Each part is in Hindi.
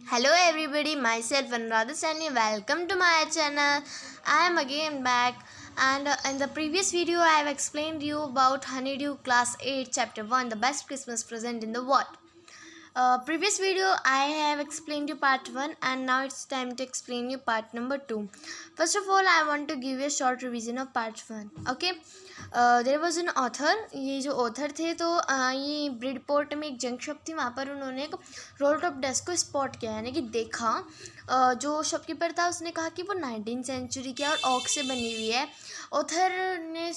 Hello everybody, myself Anuradha Sani. Welcome to my channel. I am again back, and in the previous video I have explained you about Honeydew Class 8 Chapter 1, the best Christmas present in the world. Previous video I have explained you part 1, and now it's time to explain you part number 2. First of all, I want to give you a short revision of part 1. Okay, there was an author. ये जो ऑथर थे तो ये ब्रिडपोर्ट में एक जंक शॉप थी, वहाँ पर उन्होंने एक रोल टॉप डेस्क को स्पॉट किया, यानी कि देखा. जो शॉपकीपर था उसने कहा कि वो 19th सेंचुरी की और ऑक से बनी हुई है. ऑथर ने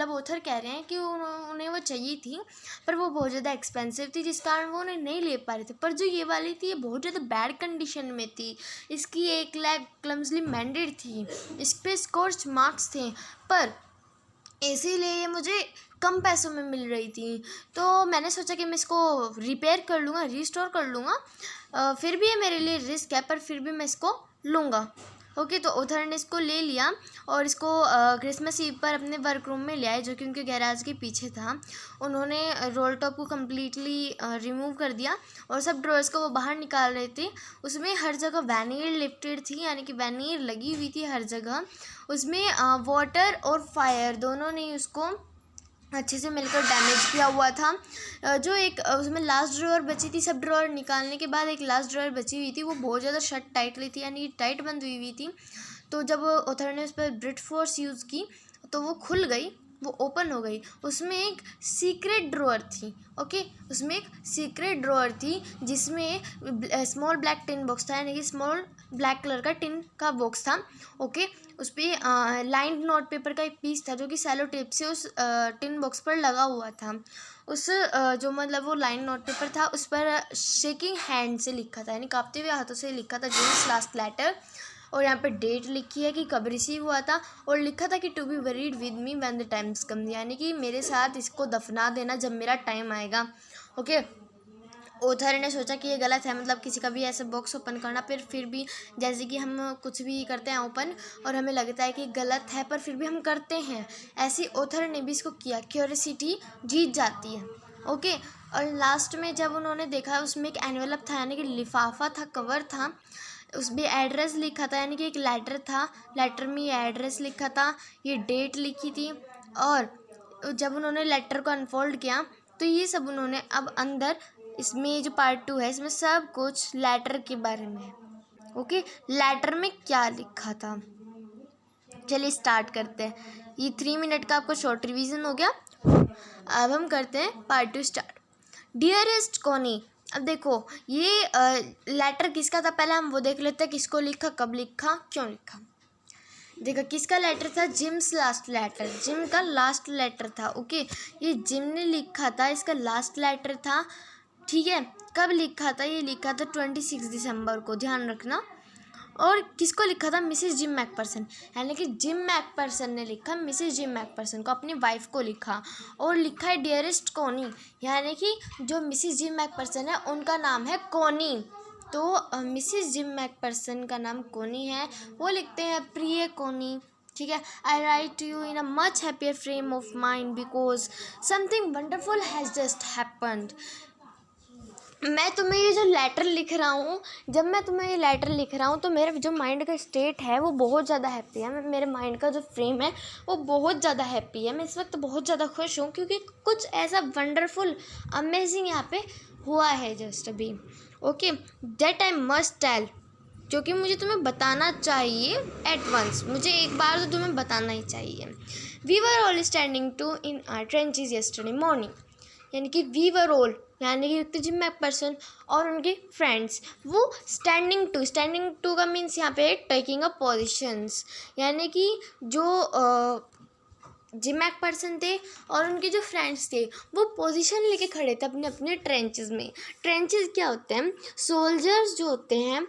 ऑथर कह रहे हैं कि उन्हें वो चाहिए थी, पर वो बहुत ज़्यादा एक्सपेंसिव थी, जिस कारण वो उन्हें नहीं ले पा रहे थे. पर जो ये वाली थी ये बहुत ज़्यादा बैड कंडीशन में थी. इसकी एक लैग क्लम्सली मेंडेड थी, इस पर स्कॉच मार्क्स थे, पर इसीलिए ये मुझे कम पैसों में मिल रही थी. तो मैंने सोचा कि मैं इसको रिपेयर कर लूँगा, रीस्टोर कर लूँगा. फिर भी ये मेरे लिए रिस्क है, पर फिर भी मैं इसको लूँगा. ओके, तो ऑथर ने इसको ले लिया और इसको क्रिसमस ईव पर अपने वर्क रूम में ले आए, जो कि उनके गैराज के पीछे था. उन्होंने रोल टॉप को कम्प्लीटली रिमूव कर दिया और सब ड्रॉर्स को वो बाहर निकाल रहे थे. उसमें हर जगह वैनियर लिफ्टेड थी, यानी कि वैनियर लगी हुई थी हर जगह. उसमें वाटर और फायर दोनों ने उसको अच्छे से मिलकर डैमेज किया हुआ था. जो एक उसमें लास्ट ड्रॉअर बची थी, सब ड्रॉअर निकालने के बाद एक लास्ट ड्रॉअर बची हुई थी, वो बहुत ज़्यादा शट टाइटली थी, यानी टाइट बंद हुई थी. तो जब ऑथर ने उस पर ब्रिट फोर्स यूज़ की तो वो खुल गई, वो ओपन हो गई. उसमें एक सीक्रेट ड्रॉअर थी. ओके, उसमें एक सीक्रेट ड्रॉअर थी जिसमें स्मॉल ब्लैक टिन बॉक्स था, यानी कि स्मॉल ब्लैक कलर का टिन का बॉक्स था. ओके, उस पर लाइंड नोट पेपर का एक पीस था जो कि सेलो टेप से उस टिन बॉक्स पर लगा हुआ था. उस जो वो लाइन नोट पेपर था उस पर शेकिंग हैंड से लिखा था, यानी काँपते हुए हाथों से लिखा था जेम्स लास्ट लेटर. और यहाँ पे डेट लिखी है कि कब रिसीव हुआ था, और लिखा था कि to be buried with me when the times come, यानी कि मेरे साथ इसको दफना देना जब मेरा टाइम आएगा. ओके, ऑथर ने सोचा कि ये गलत है, किसी का भी ऐसे बॉक्स ओपन करना, फिर भी जैसे कि हम कुछ भी करते हैं ओपन और हमें लगता है कि गलत है, पर फिर भी हम करते हैं, ऐसी ऑथर ने भी इसको किया. क्यूरियोसिटी जीत जाती है. ओके, और लास्ट में जब उन्होंने देखा उसमें एक एनवेलप था, यानी कि लिफाफा था, कवर था, उसमें एड्रेस लिखा था, यानी कि एक लेटर था, लेटर में ये एड्रेस लिखा था, ये डेट लिखी थी. और जब उन्होंने लेटर को अनफोल्ड किया तो ये सब उन्होंने अब अंदर, इसमें जो पार्ट 2 है इसमें सब कुछ लेटर के बारे में है. ओके, लेटर में क्या लिखा था, चलिए स्टार्ट करते हैं. ये 3 मिनट का आपको शॉर्ट रिवीजन हो गया. अब हम करते हैं पार्ट 2 स्टार्ट. Dearest Connie. अब देखो ये लेटर किसका था, पहले हम वो देख लेते हैं, किसको लिखा, कब लिखा, क्यों लिखा. देखो किसका लेटर था, जिम्स लास्ट लेटर, जिम का लास्ट लेटर था. ओके, ये जिम ने लिखा था, इसका लास्ट लेटर था. ठीक है, कब लिखा था, ये लिखा था 26 दिसंबर को, ध्यान रखना. और किसको लिखा था, मिसेस जिम मैकपर्सन, यानी कि जिम मैकपर्सन ने लिखा मिसेस जिम मैकपर्सन को, अपनी वाइफ को लिखा. और लिखा है डियरेस्ट कॉनी, यानी कि जो मिसेस जिम मैकपर्सन है उनका नाम है कॉनी. तो मिसेस जिम मैकपर्सन का नाम कॉनी है, वो लिखते हैं प्रिय कॉनी. ठीक है, I write to you in a much happier frame of mind because something wonderful has just happened. मैं तुम्हें ये जो लेटर लिख रहा हूँ, जब मैं तुम्हें ये लेटर लिख रहा हूँ तो मेरे जो माइंड का स्टेट है वो बहुत ज़्यादा हैप्पी है. मेरे माइंड का जो फ्रेम है वो बहुत ज़्यादा हैप्पी है. मैं इस वक्त बहुत ज़्यादा खुश हूँ क्योंकि कुछ ऐसा वंडरफुल अमेजिंग यहाँ पे हुआ है जस्ट अभी. Okay, that I must tell, जो कि मुझे तुम्हें बताना चाहिए एट वंस, मुझे एक बार तो तुम्हें बताना ही चाहिए. We were all standing to in our trenches yesterday morning, यानी कि वी वर ऑल, यानी कि जिम मैकपर्सन और उनके फ्रेंड्स, वो स्टैंडिंग टू का मीन्स यहाँ पे टेकिंग अ पोजिशंस, यानी कि जो जिम मैकपर्सन थे और उनके जो फ्रेंड्स थे वो पोजीशन लेके खड़े थे अपने अपने ट्रेंचेस में. ट्रेंचेस क्या होते हैं, सोल्जर्स जो होते हैं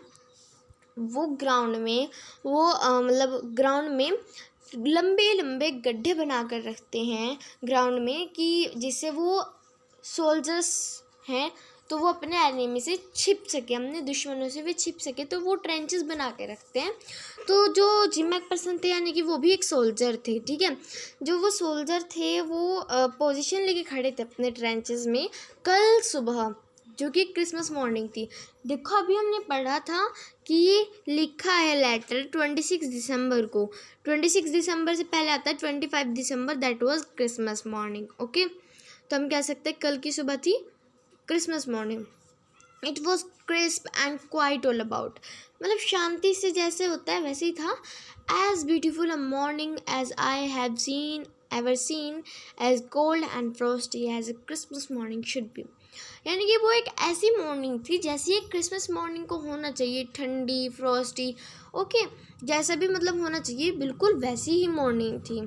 वो ग्राउंड में, वो ग्राउंड में लंबे लंबे गड्ढे बना कर रखते हैं ग्राउंड में, कि जिससे वो सोल्जर्स हैं तो वो अपने एनिमी से छिप सके, अपने दुश्मनों से भी छिप सके, तो वो ट्रेंचेस बना के रखते हैं. तो जो जिम मैकपर्सन थे यानी कि वो भी एक सोल्जर थे. ठीक है, जो वो सोल्जर थे वो पोजीशन लेके खड़े थे अपने ट्रेंचेस में. कल सुबह जो कि क्रिसमस मॉर्निंग थी। देखो अभी हमने पढ़ा था कि ये लिखा है लेटर 26 दिसंबर को। 26 दिसंबर से पहले आता है 25 दिसंबर, that was Christmas morning. Okay, तो हम कह सकते हैं कल की सुबह थी Christmas morning. It was crisp and quiet all about, मतलब शांति से जैसे होता है वैसे ही था। As beautiful a morning as I have ever seen, as cold and frosty as a Christmas morning should be. यानी कि वो एक ऐसी मॉर्निंग थी जैसी एक क्रिसमस मॉर्निंग को होना चाहिए, ठंडी, फ्रॉस्टी। ओके, जैसा भी मतलब होना चाहिए, बिल्कुल वैसी ही मॉर्निंग थी।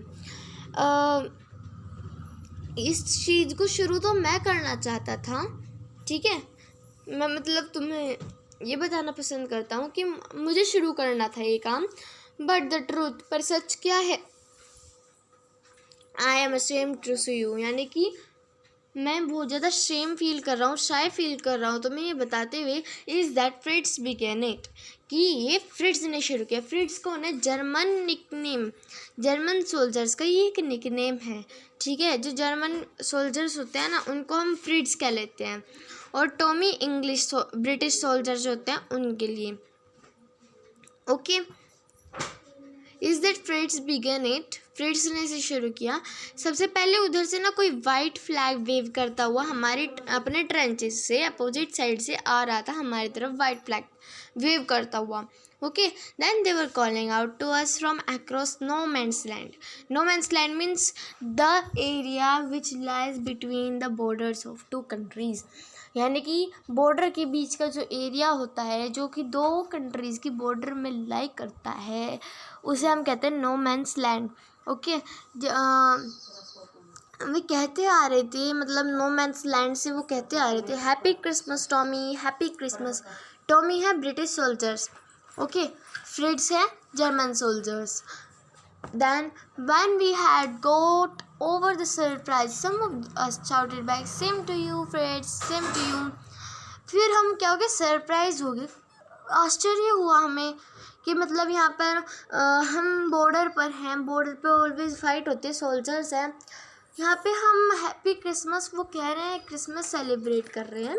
इस चीज़ को शुरू तो मैं करना चाहता था, ठीक है, मैं मतलब तुम्हें ये बताना पसंद करता हूँ कि मुझे शुरू करना था ये काम, बट द ट्रूथ, पर सच क्या है, I am ashamed to see you, यानी कि मैं बहुत ज़्यादा शेम फील कर रहा हूँ, शाय फील कर रहा हूँ तो मैं ये बताते हुए, is that Fritz began it, कि ये फ्रिट्स ने शुरू किया। फ्रिट्स कौन है? जर्मन निकनेम, जर्मन सोल्जर्स का ये एक निकनेम है, ठीक है। जो जर्मन सोल्जर्स होते हैं ना उनको हम फ्रिट्स कह लेते हैं, और टॉमी इंग्लिश ब्रिटिश सोल्जर्स होते हैं उनके लिए। Okay, is that Fritz began it, Fritz ने इसे शुरू किया। सबसे पहले उधर से ना कोई वाइट फ्लैग वेव करता हुआ हमारे अपने ट्रेंचेस से अपोजिट साइड से आ रहा था हमारी तरफ, वाइट फ्लैग वेव करता हुआ। Okay, then they were calling out to us from across no man's land. No man's land means the area which lies between the borders of two countries, यानी कि बॉर्डर के बीच का जो एरिया होता है जो कि दो कंट्रीज़ की बॉर्डर में लाई करता है, उसे हम कहते हैं नो मैंस लैंड। ओके, वे कहते आ रहे थे, मतलब नो मैंस लैंड से वो कहते आ रहे थे, happy Christmas Tommy, happy Christmas. Tommy है ब्रिटिश सोल्जर्स, ओके, फ्रिट्स है German soldiers. Then, when we had got over the surprise, some of us shouted back, "Same to you, Fritz, same to you." फिर हम क्या हो गए? सरप्राइज हो गए, आश्चर्य हुआ हमें कि मतलब यहाँ पर हम बॉर्डर पर हैं, बॉर्डर पे ऑलवेज फाइट होते हैं, सोल्जर्स हैं, यहाँ पे हम हैप्पी क्रिसमस वो कह रहे हैं, क्रिसमस सेलिब्रेट कर रहे हैं।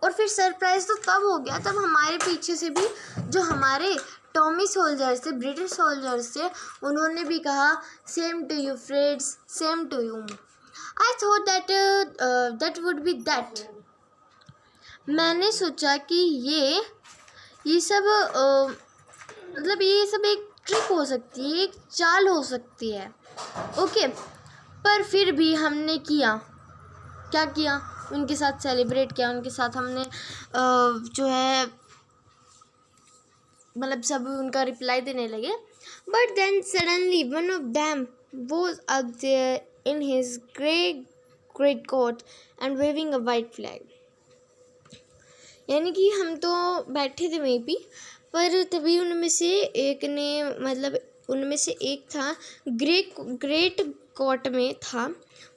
और फिर सरप्राइज तो तब हो गया तब हमारे पीछे से भी जो हमारे टॉमी सोल्जर्स थे, ब्रिटिश सोल्जर्स थे, उन्होंने भी कहा, same to you friends, same to you. I thought that would be that. मैंने सोचा कि ये सब मतलब ये सब एक ट्रिक हो सकती है, एक चाल हो सकती है। ओके, पर फिर भी हमने किया, क्या किया? उनके साथ सेलिब्रेट किया, उनके साथ हमने जो है मतलब सब उनका रिप्लाई देने लगे। But then suddenly one of them was up there in his great coat and waving a white flag. यानी कि हम तो बैठे थे वहीं पे, पर तभी उनमें से एक ने, मतलब उनमें से एक था ग्रेट कोट में था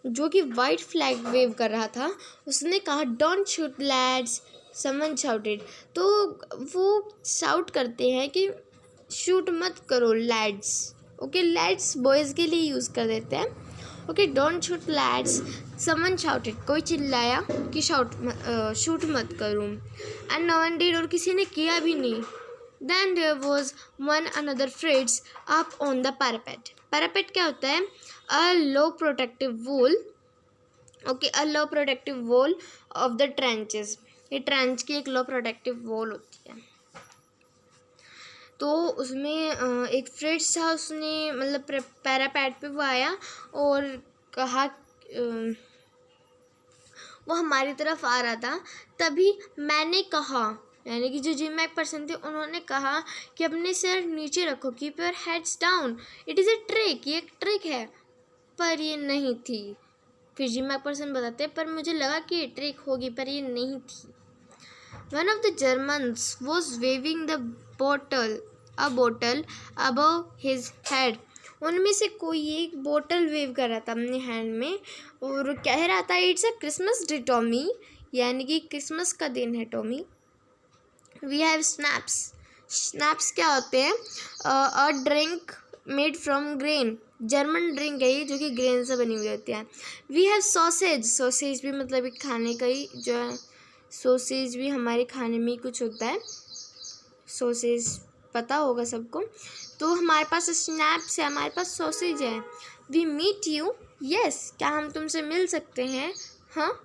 जो कि वाइट फ्लैग वेव कर रहा था। उसने कहा, don't shoot lads, someone shouted. तो वो शाउट करते हैं कि शूट मत करो लैड्स। ओके, लैड्स बॉयज़ के लिए यूज़ कर देते हैं। Okay, don't shoot lads, someone shouted, कोई चिल्लाया कि शूट मत करो, एंड नो वन डिड, और किसी ने किया भी नहीं। Then there was one another Fritz up on the parapet. Parapet क्या होता है? A low protective wall. Okay, a low protective wall of the trenches. ये ट्रेंच की एक लो प्रोटेक्टिव वॉल होती है। तो उसमें एक फ्रिट्स था, उसने मतलब पैरापेट पे वो आया और कहा, वो हमारी तरफ आ रहा था। तभी मैंने कहा, यानी कि जो जिम मैक पर्सन थे उन्होंने कहा कि अपने सर नीचे रखो, keep your heads down, it is a trick, ये एक ट्रिक है। पर ये नहीं थी। फिर जिम मैक पर्सन बताते हैं, पर मुझे लगा कि ये ट्रिक होगी, पर ये नहीं थी। One of the Germans was waving the bottle above his head. उनमें से कोई एक बोतल वेव कर रहा था अपने हैंड में और कह रहा था, it's a Christmas day Tommy, यानी कि क्रिसमस का दिन है Tommy. We have snaps. Snaps क्या होते हैं? A drink made from grain, German drink है ये, जो कि ग्रेन से बनी हुई होती है। वी हैव सॉसेज, सॉसेज भी मतलब एक खाने का ही जो है, सॉसेज भी हमारे खाने में ही कुछ होता है, सॉसेज पता होगा सबको। तो हमारे पास स्नैप्स है, हमारे पास सॉसेज है। वी मीट यू, यस, क्या हम तुमसे मिल सकते हैं? हाँ।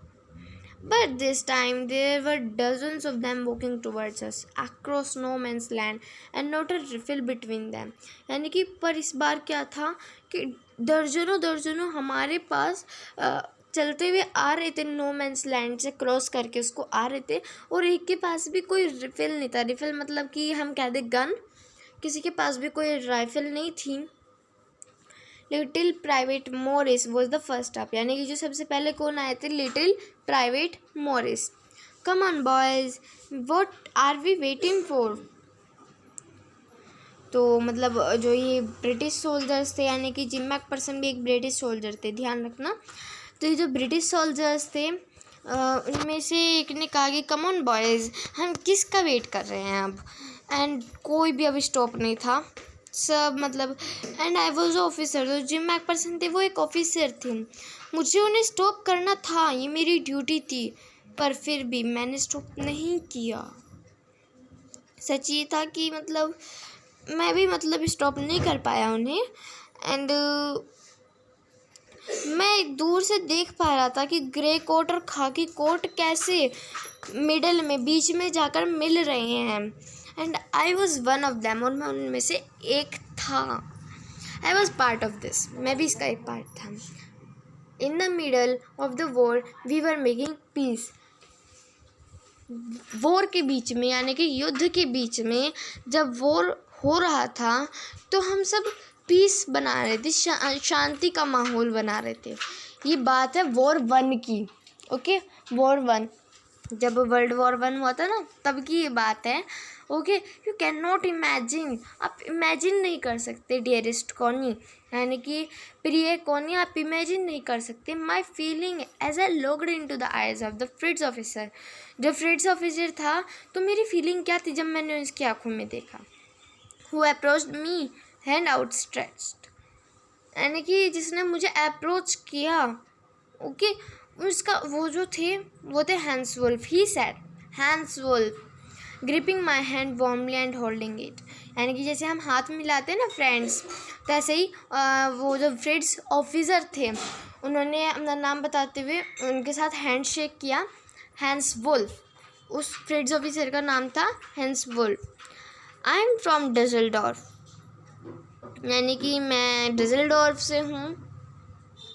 But this time there were dozens of them walking towards us across no man's land and not a riffle between them. यानी कि पर इस बार क्या था कि दर्जनों दर्जनों हमारे पास चलते हुए आ रहे थे, नो मैंस लैंड से क्रॉस करके उसको आ रहे थे, और एक के पास भी कोई रिफिल नहीं था। रिफिल मतलब कि हम कह दे गन, किसी के पास भी कोई राइफल नहीं थी। Little private Morris was the first up, यानी कि जो सबसे पहले कौन आए थे? Little private Morris. Come on boys, what are we waiting for? तो मतलब जो ये ब्रिटिश सोल्जर्स थे, यानी कि जिम मैकफर्सन भी एक ब्रिटिश सोल्जर थे, ध्यान रखना। तो ये जो ब्रिटिश सोल्जर्स थे उनमें से एक ने कहा कि कम ऑन बॉयज़, हम किसका वेट कर रहे हैं अब? एंड कोई भी अब स्टॉप नहीं था, सब मतलब। एंड आई वॉज ऑफिसर, तो जिम मैकफर्सन थे वो एक ऑफिसर थे, मुझे उन्हें स्टॉप करना था, ये मेरी ड्यूटी थी, पर फिर भी मैंने स्टॉप नहीं किया। सच ये था कि मतलब मैं भी मतलब स्टॉप नहीं कर पाया उन्हें। एंड मैं दूर से देख पा रहा था कि ग्रे कोट और खाकी कोट कैसे मिडल में, बीच में जाकर मिल रहे हैं। And I was one of them, और मैं उनमें से एक था। I was part of this, मैं भी इसका एक पार्ट था। In the middle of the war we were making peace. War के बीच में, यानी कि युद्ध के बीच में जब वॉर हो रहा था, तो हम सब पीस बना रहे थे, शांति का माहौल बना रहे थे। ये बात है वॉर 1 की, ओके, वॉर 1, जब वर्ल्ड वॉर 1 हुआ था ना, तब की ये बात है, okay. You can not imagine, आप इमेजिन नहीं कर सकते डियरेस्ट कॉनी, यानी कि प्रिय कॉनी, आप इमेजिन नहीं कर सकते my feeling as I looked into the eyes of the Fritz officer. जब फ्रिट्ज ऑफिसर था तो मेरी फीलिंग क्या थी जब मैंने उसकी आंखों में देखा। Who approached me hand outstretched, यानी कि जिसने मुझे अप्रोच किया, ओके, उसका वो जो थे वो थे Hans Wolf. He said, Hans Wolf gripping my hand warmly and holding it, यानी कि जैसे हम हाथ मिलाते हैं ना फ्रेंड्स, तो ऐसे ही वो जो फ्रिट्ज ऑफिसर थे उन्होंने अपना नाम बताते हुए उनके साथ हैंड शेक किया। हैंस वुल्फ, उस फ्रिट्ज ऑफिसर का नाम था Hans Wolf. I am from Dusseldorf, यानी कि मैं डसेल्डॉर्फ से हूँ,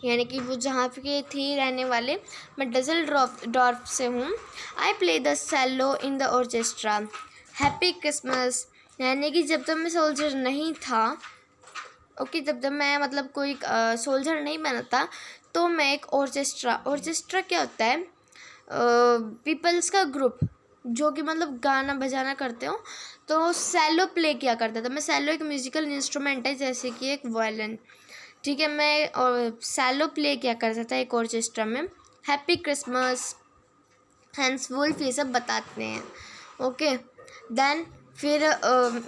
यानी कि वो जहाँ के थे रहने वाले, मैं डसेल्डॉर्फ से हूँ। I play the cello in the orchestra, happy Christmas, यानी कि जब तक मैं सोल्जर नहीं था, ओके, जब तक मैं मतलब कोई सोल्जर नहीं बना था, तो मैं एक ऑर्केस्ट्रा क्या होता है? पीपल्स का ग्रुप जो कि मतलब गाना बजाना करते हो, तो सेलो प्ले किया करता था मैं। सेलो एक म्यूजिकल इंस्ट्रूमेंट है, जैसे कि एक वायलिन, ठीक है। मैं और सेलो प्ले किया करता था एक ऑर्केस्ट्रा में। हैप्पी क्रिसमस, हैंस वुल्फ, ये सब बताते हैं, ओके। देन फिर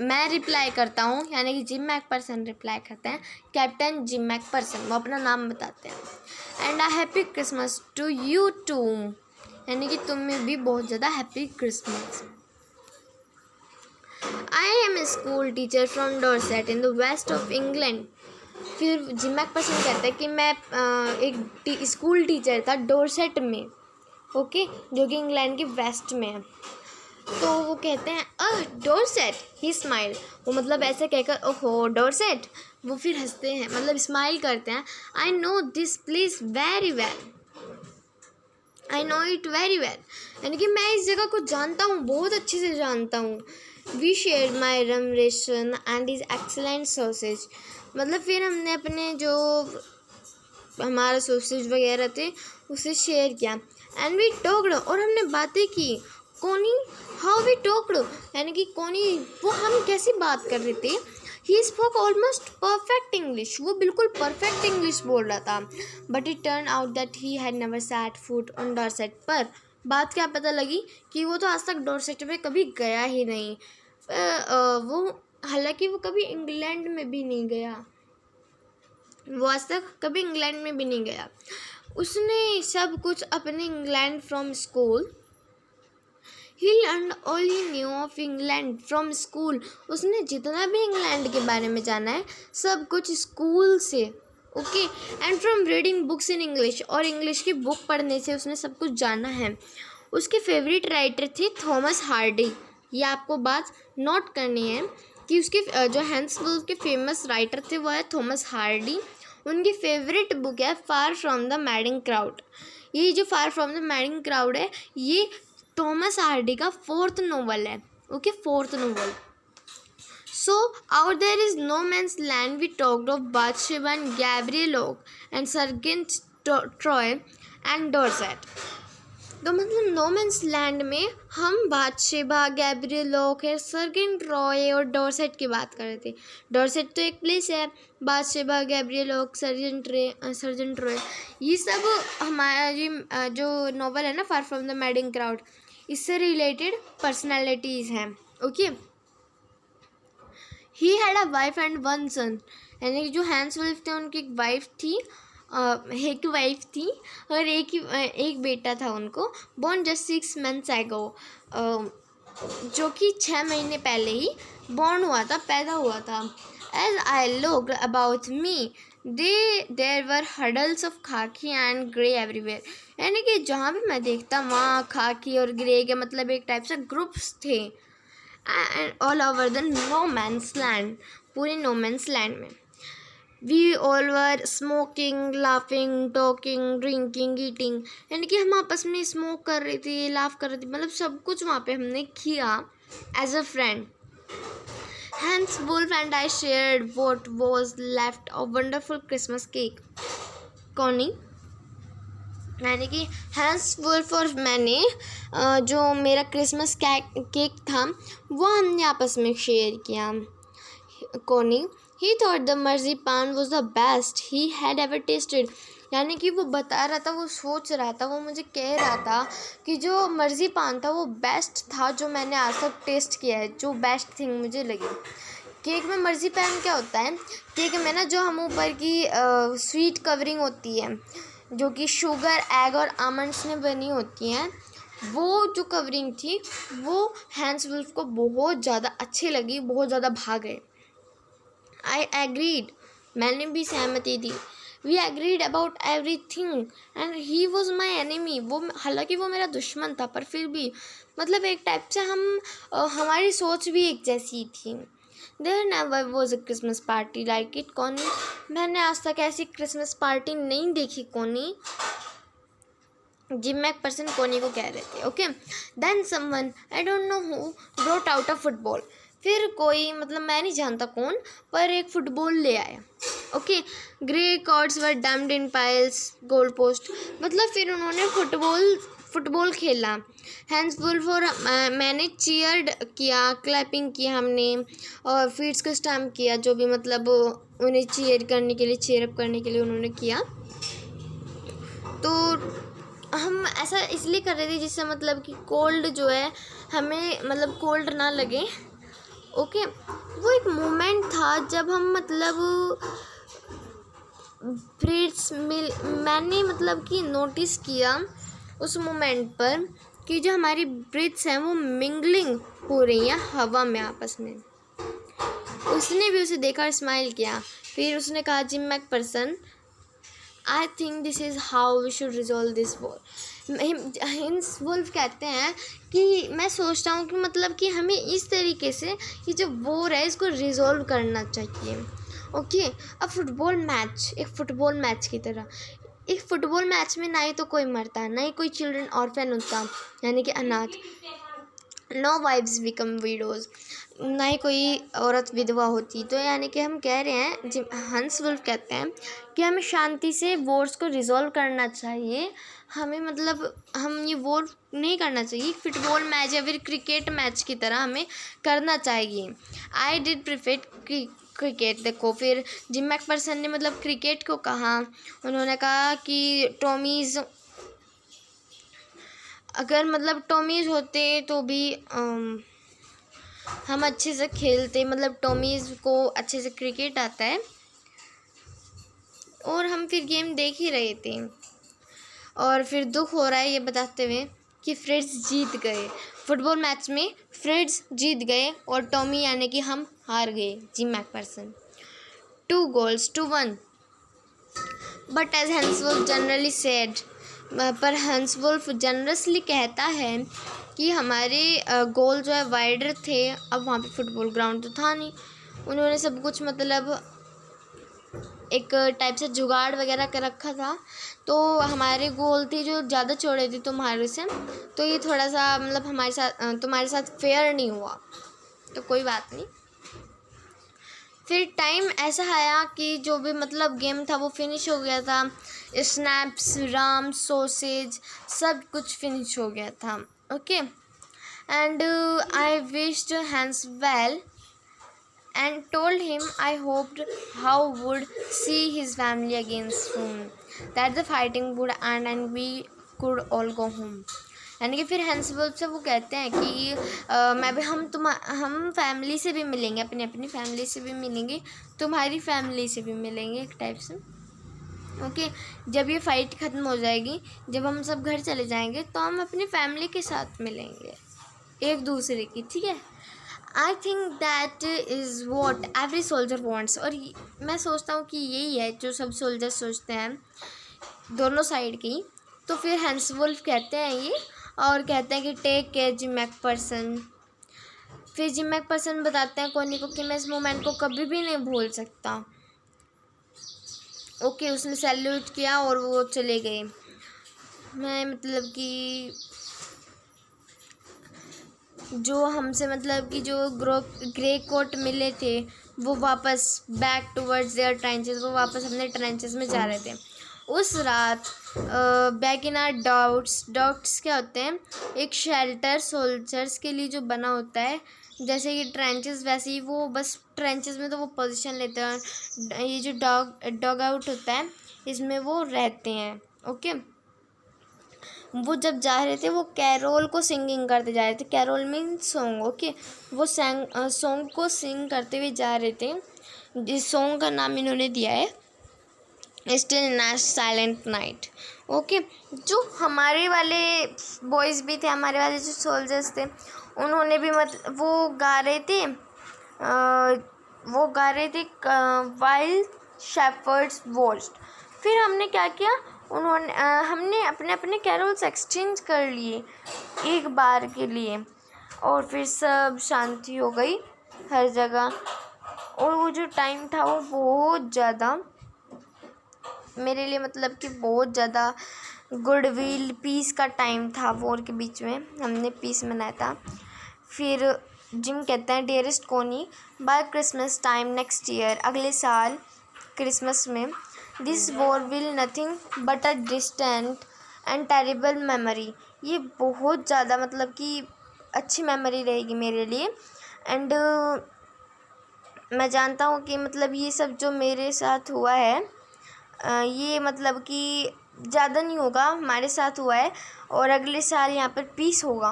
मैं रिप्लाई करता हूँ, यानी कि जिम मैकफर्सन रिप्लाई करते हैं, कैप्टन जिम मैकफर्सन, वो अपना नाम बताते हैं। And a happy Christmas to you too, यानी कि तुम्हें भी बहुत ज़्यादा happy Christmas. I am a school teacher from Dorset in the west of England. फिर जिम मैकफर्सन कहता है कि मैं एक स्कूल टीचर था डॉर्सेट में, ओके, जो कि इंग्लैंड के वेस्ट में है। तो वो कहते हैं डॉर्सेट, ही स्माइल, वो मतलब ऐसे कहकर ओहो डॉर्सेट, वो फिर हंसते हैं, मतलब स्माइल करते हैं। I know this place very well, I know it very well, यानी कि मैं इस जगह को जानता हूँ, बहुत अच्छे से जानता हूँ। We share my rum ration and is excellent sausage, मतलब फिर हमने अपने जो हमारा सॉसेज वगैरह थे उसे शेयर किया। एंड वी टॉक्ड, और हमने बातें की। कोनी, हाउ वी टॉक्ड, यानी कि कोनी वो हम कैसी बात कर रहे थे। He spoke almost perfect English, वो बिल्कुल परफेक्ट इंग्लिश बोल रहा था। But it turn out that he had never set foot on Dorset, पर बात क्या पता लगी कि वो तो आज तक डॉर्सेट में कभी गया ही नहीं। वो हालांकि वो कभी इंग्लैंड में भी नहीं गया। वो आज तक कभी इंग्लैंड में भी नहीं गया। उसने सब कुछ अपने England from school. He learn all he new of England from school. उसने जितना भी इंग्लैंड के बारे में जाना है सब कुछ स्कूल से। Okay, and from reading books in English, और इंग्लिश की बुक पढ़ने से उसने सब कुछ जाना है। उसके फेवरेट राइटर थे थॉमस हार्डी। ये आपको बात नोट करनी है कि उसके जो हैंस वुल्फ के फेमस राइटर थे वो है थॉमस हार्डी। उनकी फेवरेट बुक है फार फ्रॉम द मैडिंग क्राउड। ये जो फार फ्रॉम द मैडिंग क्राउड है ये थॉमस हार्डी का 4th नोवेल है। Okay, 4th novel. So out there is no man's land. We talked of Bathsheba and Gabriel Oak and Sergeant Troy and Dorset. तो मतलब नो मैंस लैंड में हम बादशेबा, गैब्रियल ओक है, सर्जेंट रॉय और डॉर्सेट की बात कर रहे थे। डॉर्सेट तो एक प्लेस है, Bathsheba, Gabriel Oak, Sergeant Roy, ये सब हमारा जो नॉवल है ना far from the madding crowd, इससे रिलेटेड पर्सनैलिटीज़ हैं। Okay, he had a wife and one son, यानी जो हैंस वुल्फ थे उनकी एक वाइफ थी और एक बेटा था उनको, बॉर्न जस्ट 6 months ago, जो कि 6 महीने पहले ही बॉर्न हुआ था, पैदा हुआ था। As I looked about me there were huddles of khaki and grey everywhere, यानी कि जहाँ भी मैं देखता वहाँ खाकी और ग्रे के मतलब एक टाइप से ग्रुप्स थे। And all over the no man's land, पूरे नो मैंस लैंड में we all were smoking, laughing, talking, drinking, eating, यानी कि हम आपस में स्मोक कर रही थी, लाफ कर रही थी, मतलब सब कुछ वहाँ पे हमने किया as a friend. Hans Wolf and I shared what was left of wonderful Christmas cake. Connie, यानी कि हैंस वुल्फ और मैंने जो मेरा क्रिसमस केक था वो हमने आपस में शेयर किया। Connie, he thought the marzipan was the best he had ever tasted, यानी कि वो बता रहा था, वो सोच रहा था, वो मुझे कह रहा था कि जो मर्जीपान था वो बेस्ट था जो मैंने आज तक टेस्ट किया है, जो बेस्ट थिंग मुझे लगी। केक में मर्जीपान क्या होता है, केक में ना जो हम ऊपर की स्वीट कवरिंग होती है जो कि शुगर, एग और आमंड्स में बनी होती हैं, वो जो कवरिंग थी वो हैंस वुल्फ को बहुत ज़्यादा अच्छी लगी, बहुत ज़्यादा भा गए। I agreed, मैंने भी सहमति दी। We agreed about everything and he was my enemy, वो हालांकि वो मेरा दुश्मन था पर फिर भी मतलब एक टाइप से हमारी सोच भी एक जैसी थी। There never was a Christmas party like it, Connie, मैंने आज तक ऐसी क्रिसमस पार्टी नहीं देखी कॉनी। जिम मैकपर्सन कॉनी को कह रहे थे। Okay, then someone I don't know who brought out a football, फिर कोई मतलब मैं नहीं जानता कौन, पर एक फुटबॉल ले आया। ओके, ग्रे कॉर्ड्स वर डम्प्ड इन पाइल्स, गोल पोस्ट, मतलब फिर उन्होंने फुटबॉल खेला। हैंस वुल्फ और मैंने चीयर्ड किया, क्लैपिंग किया हमने, और फीट्स को स्टैम्प किया, जो भी मतलब उन्हें चीयर करने के लिए, चीयर अप करने के लिए उन्होंने किया। तो हम ऐसा इसलिए कर रहे थे जिससे मतलब कि कोल्ड जो है हमें मतलब कोल्ड ना लगे। ओके, वो एक मोमेंट था जब हम मतलब मैंने मतलब कि नोटिस किया उस मोमेंट पर कि जो हमारी ब्रीथ्स हैं वो मिंगलिंग हो रही हैं हवा में आपस में। उसने भी उसे देखा और स्माइल किया। फिर उसने कहा, Jim McPherson, I think this is how we should resolve this war. Hans Wolf कहते हैं कि मैं सोचता हूँ कि मतलब कि हमें इस तरीके से ये जो वॉर है इसको रिजॉल्व करना चाहिए। ओके, अब एक फ़ुटबॉल मैच की तरह, एक फ़ुटबॉल मैच में ना ही तो कोई मरता, ना ही कोई चिल्ड्रन ऑर्फन होता, यानी कि अनाथ, नो वाइव्स बिकम विडोज़, ना ही कोई औरत विधवा होती। तो यानी कि हम कह रहे हैं, हैंस वुल्फ कहते हैं कि हमें शांति से वॉर्स को रिजॉल्व करना चाहिए। हमें मतलब हम ये वॉर नहीं करना चाहिए फुटबॉल मैच या फिर क्रिकेट मैच की तरह हमें करना चाहिए। I did prefer cricket. देखो फिर जिम मैकपर्सन ने मतलब क्रिकेट को कहा, उन्होंने कहा कि टॉमीज़, अगर मतलब टॉमीज़ होते तो भी हम अच्छे से खेलते, मतलब टॉमीज़ को अच्छे से क्रिकेट आता है। और हम फिर गेम देख ही रहे थे और फिर दुख हो रहा है ये बताते हुए कि फ्रेड्स जीत गए। फुटबॉल मैच में फ्रेड्स जीत गए और टॉमी यानी कि हम हार गए, Jim McPherson. 2 goals to 1 but as Hans Wolf generally said, पर हैंसवुल्फ जनरसली कहता है कि हमारे गोल जो है वाइडर थे। अब वहाँ पे फुटबॉल ग्राउंड तो था नहीं, उन्होंने सब कुछ मतलब एक टाइप से जुगाड़ वगैरह कर रखा था, तो हमारे गोल थे जो ज़्यादा चौड़े थे तुम्हारे से, तो ये थोड़ा सा मतलब हमारे साथ तुम्हारे साथ फेयर नहीं हुआ, तो कोई बात नहीं। फिर टाइम ऐसा आया कि जो भी मतलब गेम था वो फिनिश हो गया था। स्नैप्स, राम, सॉसेज सब कुछ फिनिश हो गया था। Okay, and I wished Hans well and told him I hoped how would see his family again soon, that the fighting would end and we could all go home। यानी कि फिर हैंसवुल्फ से वो कहते हैं कि मैं भी हम फैमिली से भी मिलेंगे, अपनी फैमिली से भी मिलेंगे, तुम्हारी फैमिली से भी मिलेंगे एक टाइप से। ओके, जब ये फाइट ख़त्म हो जाएगी, जब हम सब घर चले जाएंगे तो हम अपनी फैमिली के साथ मिलेंगे एक दूसरे की, ठीक है। I think that is what every soldier wants, और मैं सोचता हूँ कि यही है जो सब सोल्जर सोचते हैं, दोनों साइड की। तो फिर हैंसवुल्फ कहते हैं ये, और कहते हैं कि टेक केयर जिम मैकफर्सन। फिर जिम मैकफर्सन बताते हैं कोनी को कि मैं इस मोमेंट को कभी भी नहीं भूल सकता। ओके, उसने सैल्यूट किया और वो चले गए। मैं मतलब कि जो हमसे मतलब कि जो ग्रे कोट मिले थे वो वापस बैक टूवर्ड्स देयर ट्रेंचेस, वो वापस अपने ट्रेंचेस में जा रहे थे। उस रात बैक इन आर डाउट्स क्या होते हैं, एक शेल्टर सोल्जर्स के लिए जो बना होता है, जैसे कि ट्रेंचेस वैसे ही वो बस ट्रेंचेस में तो वो पोजीशन लेते हैं। ये जो डॉग आउट होता है इसमें वो रहते हैं। ओके, वो जब जा रहे थे वो कैरोल को सिंगिंग करते जा रहे थे। Carol means song. ओके, वो सॉन्ग को सिंग करते हुए जा रहे थे। जिस सॉन्ग का नाम इन्होंने दिया है still in silent night. Okay, जो हमारे वाले बॉयज़ भी थे, हमारे वाले जो सोल्जर्स थे, उन्होंने भी वो गा रहे थे वाइल्ड शेपर्ड्स वॉच्ड। फिर हमने क्या किया, हमने अपने अपने कैरोल्स एक्सचेंज कर लिए एक बार के लिए, और फिर सब शांति हो गई हर जगह। और वो जो टाइम था वो बहुत ज़्यादा मेरे लिए मतलब कि बहुत ज़्यादा गुडविल पीस का टाइम था। वॉर के बीच में हमने पीस मनाया था। फिर जिम कहते हैं dearest Connie, by Christmas time next year, अगले साल क्रिसमस में, this war will nothing but a distant and terrible memory. ये बहुत ज़्यादा मतलब कि अच्छी मेमोरी रहेगी मेरे लिए। एंड मैं जानता हूँ कि मतलब ये सब जो मेरे साथ हुआ है ये मतलब कि ज़्यादा नहीं होगा, हमारे साथ हुआ है, और अगले साल यहाँ पर पीस होगा।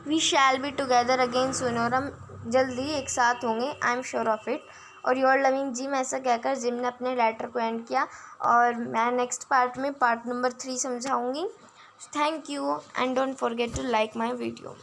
We shall be together again soon, और हम जल्दी एक साथ होंगे, I am sure of it. और योर लविंग जिम, ऐसा कहकर जिम ने अपने लेटर को एंड किया, और मैं नेक्स्ट पार्ट में पार्ट नंबर 3 समझाऊंगी। Thank you and don't forget to like my video.